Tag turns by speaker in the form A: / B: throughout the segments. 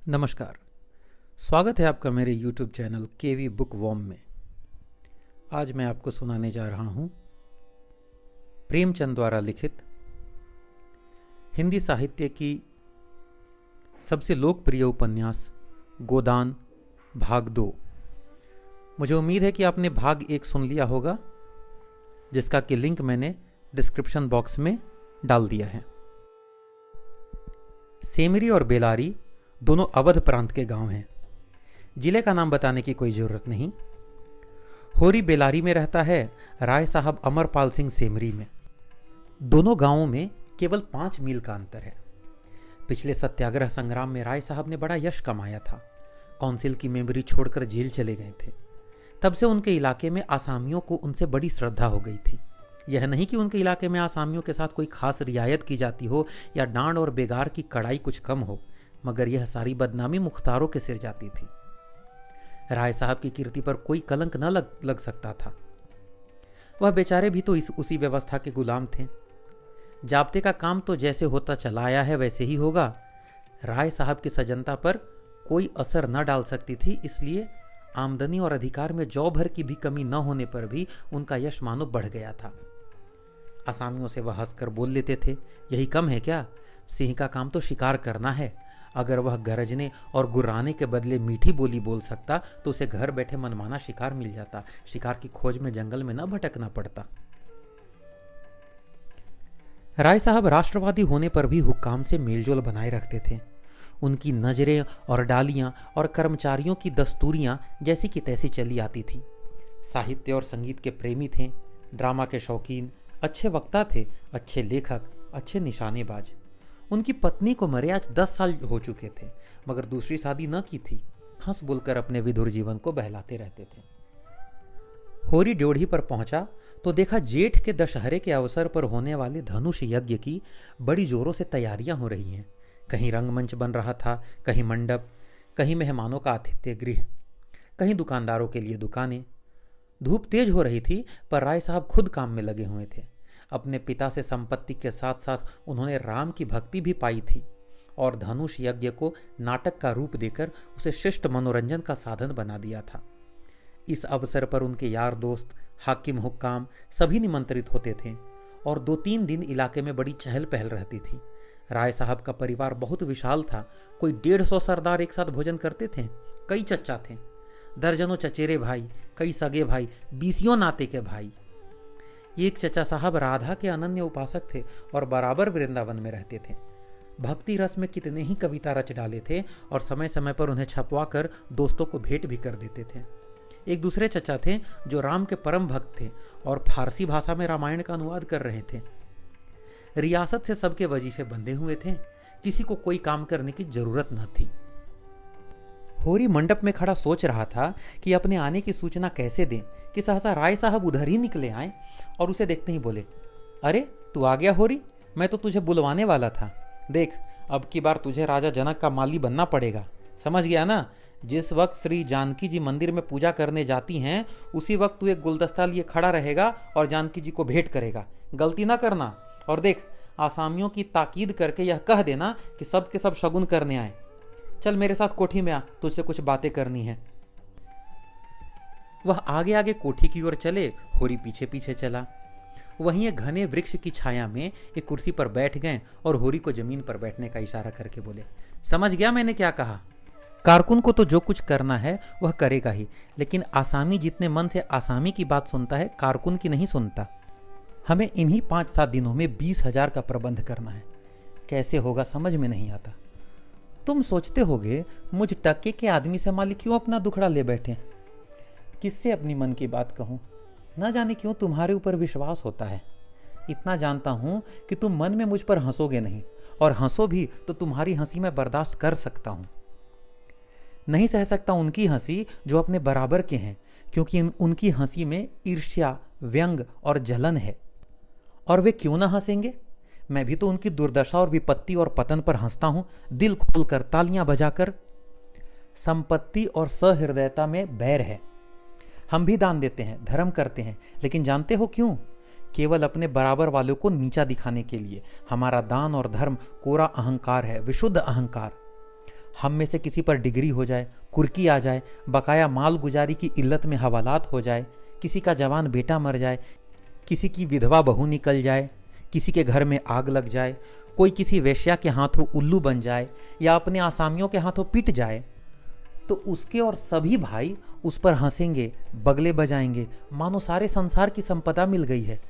A: नमस्कार। स्वागत है आपका मेरे YouTube चैनल केवी बुक वॉर्म में। आज मैं आपको सुनाने जा रहा हूँ प्रेमचंद द्वारा लिखित हिंदी साहित्य की सबसे लोकप्रिय उपन्यास गोदान भाग 2। मुझे उम्मीद है कि आपने भाग 1 सुन लिया होगा, जिसका कि लिंक मैंने डिस्क्रिप्शन बॉक्स में डाल दिया है। सेमरी और बेलारी दोनों अवध प्रांत के गांव हैं। जिले का नाम बताने की कोई जरूरत नहीं। होरी बेलारी में रहता है, राय साहब अमरपाल सिंह सेमरी में। दोनों गांवों में केवल 5 मील का अंतर है। पिछले सत्याग्रह संग्राम में राय साहब ने बड़ा यश कमाया था। काउंसिल की मेमोरी छोड़कर जेल चले गए थे। तब से उनके इलाके में आसामियों को उनसे बड़ी श्रद्धा हो गई थी। यह नहीं कि उनके इलाके में आसामियों के साथ कोई खास रियायत की जाती हो या डांड और बेगार की कड़ाई कुछ कम हो, मगर यह सारी बदनामी मुख्तारों के सिर जाती थी। राय साहब की कीर्ति पर कोई कलंक न लग सकता था। वह बेचारे भी तो उसी व्यवस्था के गुलाम थे। जाब्ते का काम तो जैसे होता चला आया है वैसे ही होगा। राय साहब की सजनता पर कोई असर न डाल सकती थी, इसलिए आमदनी और अधिकार में जौ भर की भी कमी न होने पर भी उनका यश मानो बढ़ गया था। आसामियों से वह हंसकर बोल लेते थे, यही कम है क्या? सिंह का काम तो शिकार करना है। अगर वह गरजने और गुर्राने के बदले मीठी बोली बोल सकता तो उसे घर बैठे मनमाना शिकार मिल जाता। शिकार की खोज में जंगल में न भटकना पड़ता। राय साहब राष्ट्रवादी होने पर भी हुक्काम से मेलजोल बनाए रखते थे। उनकी नजरें और डालियां और कर्मचारियों की दस्तूरियां जैसी की तैसी चली आती थी। साहित्य और संगीत के प्रेमी थे, ड्रामा के शौकीन, अच्छे वक्ता थे, अच्छे लेखक, अच्छे निशानेबाज। उनकी पत्नी को मरे आज 10 साल हो चुके थे, मगर दूसरी शादी न की थी। हंस बोलकर अपने विधुर जीवन को बहलाते रहते थे। होरी ड्योढ़ी पर पहुंचा तो देखा जेठ के दशहरे के अवसर पर होने वाले धनुष यज्ञ की बड़ी जोरों से तैयारियां हो रही हैं। कहीं रंगमंच बन रहा था, कहीं मंडप, कहीं मेहमानों का आतिथ्य गृह, कहीं दुकानदारों के लिए दुकानें। धूप तेज हो रही थी, पर राय साहब खुद काम में लगे हुए थे। अपने पिता से संपत्ति के साथ साथ उन्होंने राम की भक्ति भी पाई थी और धनुष यज्ञ को नाटक का रूप देकर उसे शिष्ट मनोरंजन का साधन बना दिया था। इस अवसर पर उनके यार दोस्त, हाकिम, हुक्काम सभी निमंत्रित होते थे और 2-3 दिन इलाके में बड़ी चहल पहल रहती थी। राय साहब का परिवार बहुत विशाल था। कोई 150 सरदार एक साथ भोजन करते थे। कई चच्चा थे, दर्जनों चचेरे भाई, कई सगे भाई, 20 नाते के भाई। एक चचा साहब राधा के अनन्य उपासक थे और बराबर वृंदावन में रहते थे। भक्ति रस में कितने ही कविता रच डाले थे और समय समय पर उन्हें छपवा कर दोस्तों को भेंट भी कर देते थे। एक दूसरे चचा थे जो राम के परम भक्त थे और फारसी भाषा में रामायण का अनुवाद कर रहे थे। रियासत से सबके वजीफे बंधे हुए थे, किसी को कोई काम करने की जरूरत न थी। होरी मंडप में खड़ा सोच रहा था कि अपने आने की सूचना कैसे दें कि सहसा राय साहब उधर ही निकले आए और उसे देखते ही बोले, अरे तू आ गया होरी, मैं तो तुझे बुलवाने वाला था। देख, अब की बार तुझे राजा जनक का माली बनना पड़ेगा, समझ गया ना? जिस वक्त श्री जानकी जी मंदिर में पूजा करने जाती हैं उसी वक्त तू एक गुलदस्ता लिए खड़ा रहेगा और जानकी जी को भेंट करेगा। गलती ना करना। और देख, आसामियों की ताकीद करके यह कह देना कि सब के सब शगुन करने आए। चल मेरे साथ कोठी में आ, तुझसे कुछ बातें करनी है। वह आगे आगे कोठी की ओर चले, होरी पीछे पीछे चला। वहीं एक घने वृक्ष की छाया में एक कुर्सी पर बैठ गए और होरी को जमीन पर बैठने का इशारा करके बोले, समझ गया मैंने क्या कहा? कारकुन को तो जो कुछ करना है वह करेगा ही, लेकिन आसामी जितने मन से आसामी की बात सुनता है, कारकुन की नहीं सुनता। हमें इन्हीं 5-7 दिनों में 20,000 का प्रबंध करना है। कैसे होगा समझ में नहीं आता। तुम सोचते होगे मुझ टक्के के आदमी से मालिक क्यों अपना दुखड़ा ले बैठे? किससे अपनी मन की बात कहूं? न जाने क्यों तुम्हारे ऊपर विश्वास होता है। इतना जानता हूं कि तुम मन में मुझ पर हंसोगे नहीं, और हंसो भी तो तुम्हारी हंसी मैं बर्दाश्त कर सकता हूं। नहीं सह सकता उनकी हंसी जो अपने बराबर के हैं, क्योंकि उनकी हंसी में ईर्ष्या, व्यंग और जलन है। और वे क्यों ना हंसेंगे? मैं भी तो उनकी दुर्दशा और विपत्ति और पतन पर हंसता हूं, दिल खोलकर, तालियां बजाकर। संपत्ति और सहृदयता में बैर है। हम भी दान देते हैं, धर्म करते हैं, लेकिन जानते हो क्यों? केवल अपने बराबर वालों को नीचा दिखाने के लिए। हमारा दान और धर्म कोरा अहंकार है, विशुद्ध अहंकार। हम में से किसी पर डिग्री हो जाए, कुर्की आ जाए, बकाया माल गुजारी की इल्लत में हवालात हो जाए, किसी का जवान बेटा मर जाए, किसी की विधवा बहू निकल जाए, किसी के घर में आग लग जाए, कोई किसी वेश्या के हाथों उल्लू बन जाए या अपने आसामियों के हाथों पिट जाए, तो उसके और सभी भाई उस पर हंसेंगे, बगले बजाएंगे, मानो सारे संसार की संपदा मिल गई है।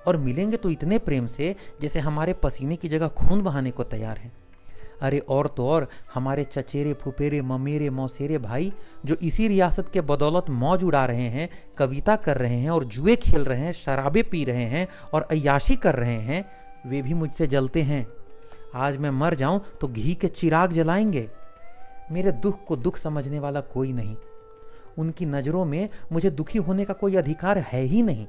A: और मिलेंगे तो इतने प्रेम से जैसे हमारे पसीने की जगह खून बहाने को तैयार हैं। अरे और तो और हमारे चचेरे, फुफेरे, ममेरे, मौसेरे भाई जो इसी रियासत के बदौलत मौज उड़ा रहे हैं, कविता कर रहे हैं और जुए खेल रहे हैं, शराबे पी रहे हैं और अय्याशी कर रहे हैं, वे भी मुझसे जलते हैं। आज मैं मर जाऊं तो घी के चिराग जलाएंगे। मेरे दुख को दुख समझने वाला कोई नहीं। उनकी नज़रों में मुझे दुखी होने का कोई अधिकार है ही नहीं।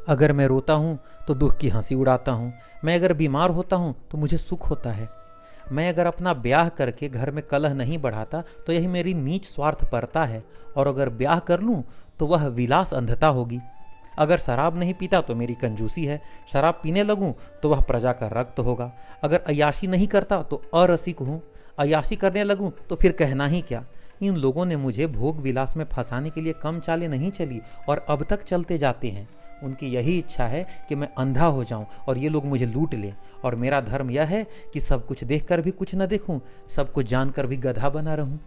A: अगर मैं रोता हूं तो दुख की हंसी उड़ाता हूं। मैं अगर बीमार होता हूं तो मुझे सुख होता है। मैं अगर अपना ब्याह करके घर में कलह नहीं बढ़ाता तो यही मेरी नीच स्वार्थपरता है। और अगर ब्याह कर लूं तो वह विलास अंधता होगी। अगर शराब नहीं पीता तो मेरी कंजूसी है। शराब पीने लगूं तो वह प्रजा का रक्त होगा। अगर अय्याशी नहीं करता तो अरसिक हूं। अय्याशी करने लगूं तो फिर कहना ही क्या। इन लोगों ने मुझे भोग विलास में फंसाने के लिए कम चालें नहीं चली और अब तक चलते जाते हैं। उनकी यही इच्छा है कि मैं अंधा हो जाऊं और ये लोग मुझे लूट लें। और मेरा धर्म यह है कि सब कुछ देखकर भी कुछ न देखूं, सब कुछ जानकर भी गधा बना रहूं।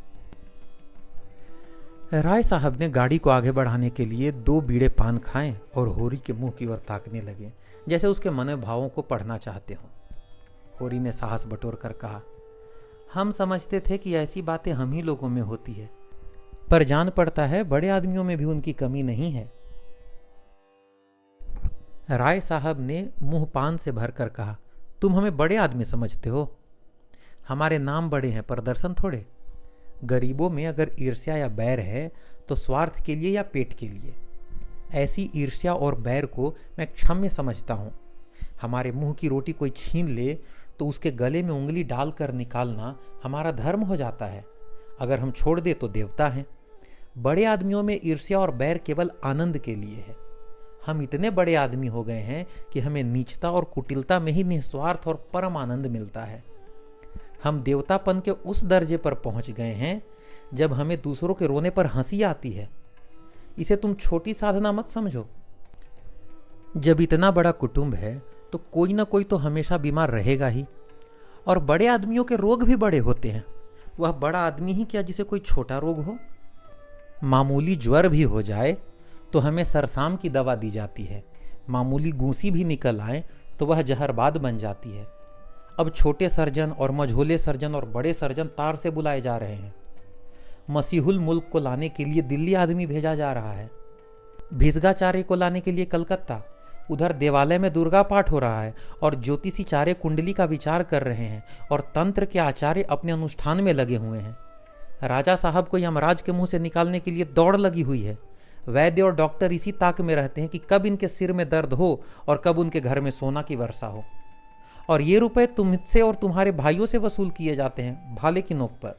A: राय साहब ने गाड़ी को आगे बढ़ाने के लिए 2 बीड़े पान खाएं और होरी के मुंह की ओर ताकने लगे, जैसे उसके मनोभावों को पढ़ना चाहते हों। होरी ने साहस बटोर कर कहा, हम समझते थे कि ऐसी बातें हम ही लोगों में होती है, पर जान पड़ता है बड़े आदमियों में भी उनकी कमी नहीं है। राय साहब ने मुंह पान से भरकर कहा, तुम हमें बड़े आदमी समझते हो? हमारे नाम बड़े हैं पर दर्शन थोड़े। गरीबों में अगर ईर्ष्या या बैर है तो स्वार्थ के लिए या पेट के लिए। ऐसी ईर्ष्या और बैर को मैं क्षम्य समझता हूँ। हमारे मुंह की रोटी कोई छीन ले तो उसके गले में उंगली डालकर निकालना हमारा धर्म हो जाता है। अगर हम छोड़ दे तो देवता हैं। बड़े आदमियों में ईर्ष्या और बैर केवल आनंद के लिए है। हम इतने बड़े आदमी हो गए हैं कि हमें नीचता और कुटिलता में ही निस्वार्थ और परम आनंद मिलता है। हम देवतापन के उस दर्जे पर पहुंच गए हैं जब हमें दूसरों के रोने पर हंसी आती है। इसे तुम छोटी साधना मत समझो। जब इतना बड़ा कुटुंब है तो कोई ना कोई तो हमेशा बीमार रहेगा ही। और बड़े आदमियों के रोग भी बड़े होते हैं। वह बड़ा आदमी ही क्या जिसे कोई छोटा रोग हो। मामूली ज्वर भी हो जाए तो हमें सरसाम की दवा दी जाती है। मामूली गूंसी भी निकल आए तो वह जहरबाद बन जाती है। अब छोटे सर्जन और मझोले सर्जन और बड़े सर्जन तार से बुलाए जा रहे हैं। मसीहुल मुल्क को लाने के लिए दिल्ली आदमी भेजा जा रहा है। भिसगाचार्य को लाने के लिए कलकत्ता। उधर देवालय में दुर्गा पाठ हो रहा है और ज्योतिषी चारे कुंडली का विचार कर रहे हैं और तंत्र के आचार्य अपने अनुष्ठान में लगे हुए हैं। राजा साहब को यमराज के मुंह से निकालने के लिए दौड़ लगी हुई है। वैद्य और डॉक्टर इसी ताक में रहते हैं कि कब इनके सिर में दर्द हो और कब उनके घर में सोना की वर्षा हो। और ये रुपए तुमसे और तुम्हारे भाइयों से वसूल किए जाते हैं भाले की नोक पर।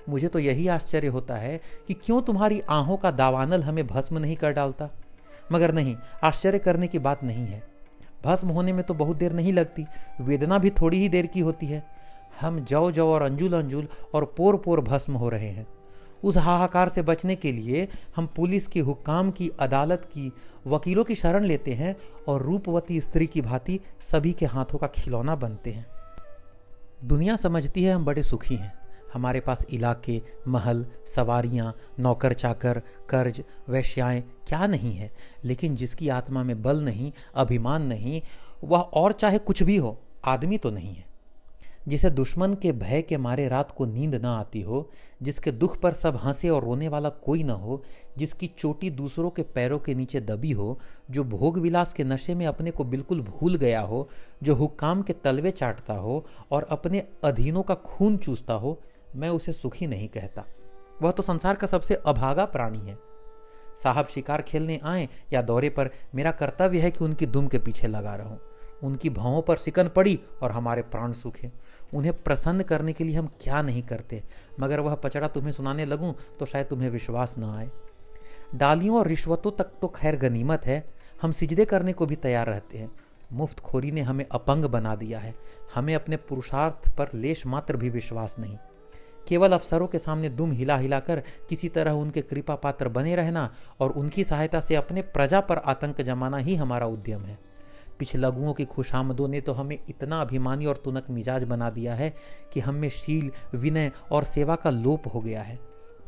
A: मुझे तो यही आश्चर्य होता है कि क्यों तुम्हारी आहों का दावानल हमें भस्म नहीं कर डालता। मगर नहीं, आश्चर्य करने की बात नहीं है। भस्म होने में तो बहुत देर नहीं लगती, वेदना भी थोड़ी ही देर की होती है। हम जौ जौ और अंजुल अंजुल और पोर पोर भस्म हो रहे हैं। उस हाहाकार से बचने के लिए हम पुलिस की, हुक्काम की, अदालत की, वकीलों की शरण लेते हैं और रूपवती स्त्री की भांति सभी के हाथों का खिलौना बनते हैं। दुनिया समझती है हम बड़े सुखी हैं। हमारे पास इलाके, महल, सवारियां, नौकर चाकर, कर्ज, वेश्याएं क्या नहीं है। लेकिन जिसकी आत्मा में बल नहीं, अभिमान नहीं, वह और चाहे कुछ भी हो, आदमी तो नहीं है। जिसे दुश्मन के भय के मारे रात को नींद न आती हो, जिसके दुख पर सब हंसे और रोने वाला कोई न हो, जिसकी चोटी दूसरों के पैरों के नीचे दबी हो, जो भोग विलास के नशे में अपने को बिल्कुल भूल गया हो, जो हुक्काम के तलवे चाटता हो और अपने अधीनों का खून चूसता हो, मैं उसे सुखी नहीं कहता। वह तो संसार का सबसे अभागा प्राणी है। साहब शिकार खेलने आए या दौरे पर, मेरा कर्तव्य है कि उनकी दुम के पीछे लगा रहूं। उनकी भौं पर सिकन पड़ी और हमारे प्राण सूखे। उन्हें प्रसन्न करने के लिए हम क्या नहीं करते। मगर वह पचड़ा तुम्हें सुनाने लगूं तो शायद तुम्हें विश्वास न आए। डालियों और रिश्वतों तक तो खैर गनीमत है, हम सिजदे करने को भी तैयार रहते हैं। मुफ्तखोरी ने हमें अपंग बना दिया है। हमें अपने पुरुषार्थ पर लेश मात्र भी विश्वास नहीं। केवल अफसरों के सामने दुम हिला हिलाकर किसी तरह उनके कृपा पात्र बने रहना और उनकी सहायता से अपने प्रजा पर आतंक जमाना ही हमारा उद्यम है। पिछलगुओं की खुशामदों ने तो हमें इतना अभिमानी और तुनक मिजाज बना दिया है कि हम में शील, विनय और सेवा का लोप हो गया है।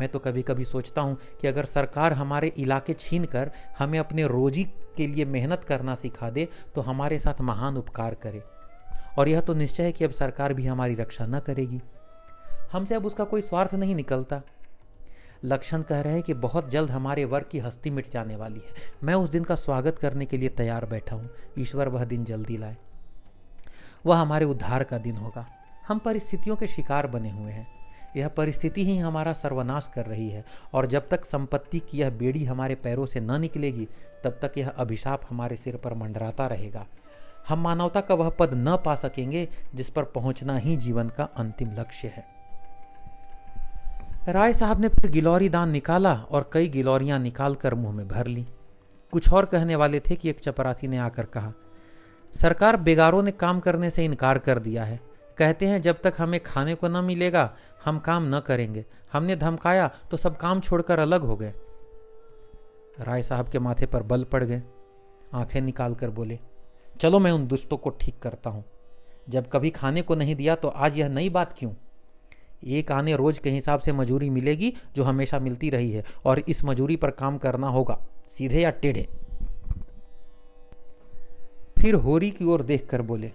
A: मैं तो कभी कभी सोचता हूँ कि अगर सरकार हमारे इलाके छीन कर हमें अपने रोजी के लिए मेहनत करना सिखा दे तो हमारे साथ महान उपकार करे। और यह तो निश्चय है कि अब सरकार भी हमारी रक्षा न करेगी। हमसे अब उसका कोई स्वार्थ नहीं निकलता। लक्षण कह रहे हैं कि बहुत जल्द हमारे वर्ग की हस्ती मिट जाने वाली है। मैं उस दिन का स्वागत करने के लिए तैयार बैठा हूँ। ईश्वर वह दिन जल्दी लाए। वह हमारे उद्धार का दिन होगा। हम परिस्थितियों के शिकार बने हुए हैं। यह परिस्थिति ही हमारा सर्वनाश कर रही है और जब तक संपत्ति की यह बेड़ी हमारे पैरों से न निकलेगी तब तक यह अभिशाप हमारे सिर पर मंडराता रहेगा। हम मानवता का वह पद न पा सकेंगे जिस पर पहुंचना ही जीवन का अंतिम लक्ष्य है। राय साहब ने फिर गिलौरी दान निकाला और कई गिलौरियां निकाल कर मुंह में भर ली। कुछ और कहने वाले थे कि एक चपरासी ने आकर कहा, सरकार बेगारों ने काम करने से इनकार कर दिया है। कहते हैं जब तक हमें खाने को न मिलेगा हम काम न करेंगे। हमने धमकाया तो सब काम छोड़कर अलग हो गए। राय साहब के माथे पर बल पड़ गए। आंखें निकाल कर बोले, चलो मैं उन दुष्टों को ठीक करता हूं। जब कभी खाने को नहीं दिया तो आज यह नई बात क्यों? एक आने रोज के हिसाब से मजूरी मिलेगी जो हमेशा मिलती रही है और इस मजूरी पर काम करना होगा, सीधे या टेढ़े। फिर होरी की ओर देखकर बोले,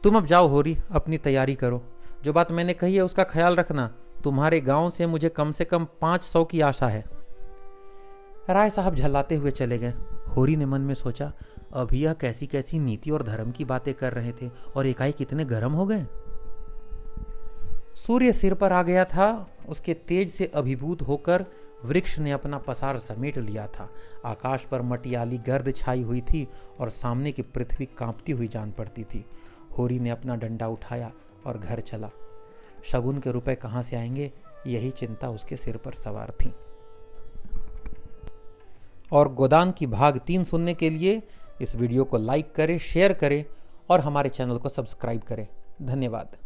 A: तुम अब जाओ होरी, अपनी तैयारी करो। जो बात मैंने कही है उसका ख्याल रखना। तुम्हारे गांव से मुझे कम से कम 500 की आशा है। राय साहब झल्लाते हुए चले गए। होरी ने मन में सोचा, अभी यह कैसी कैसी नीति और धर्म की बातें कर रहे थे और एकाएक इतने गर्म हो गए। सूर्य सिर पर आ गया था। उसके तेज से अभिभूत होकर वृक्ष ने अपना पसार समेट लिया था। आकाश पर मटियाली गर्द छाई हुई थी और सामने की पृथ्वी कांपती हुई जान पड़ती थी। होरी ने अपना डंडा उठाया और घर चला। शगुन के रुपए कहाँ से आएंगे, यही चिंता उसके सिर पर सवार थी। और गोदान की भाग 3 सुनने के लिए इस वीडियो को लाइक करें, शेयर करें और हमारे चैनल को सब्सक्राइब करें। धन्यवाद।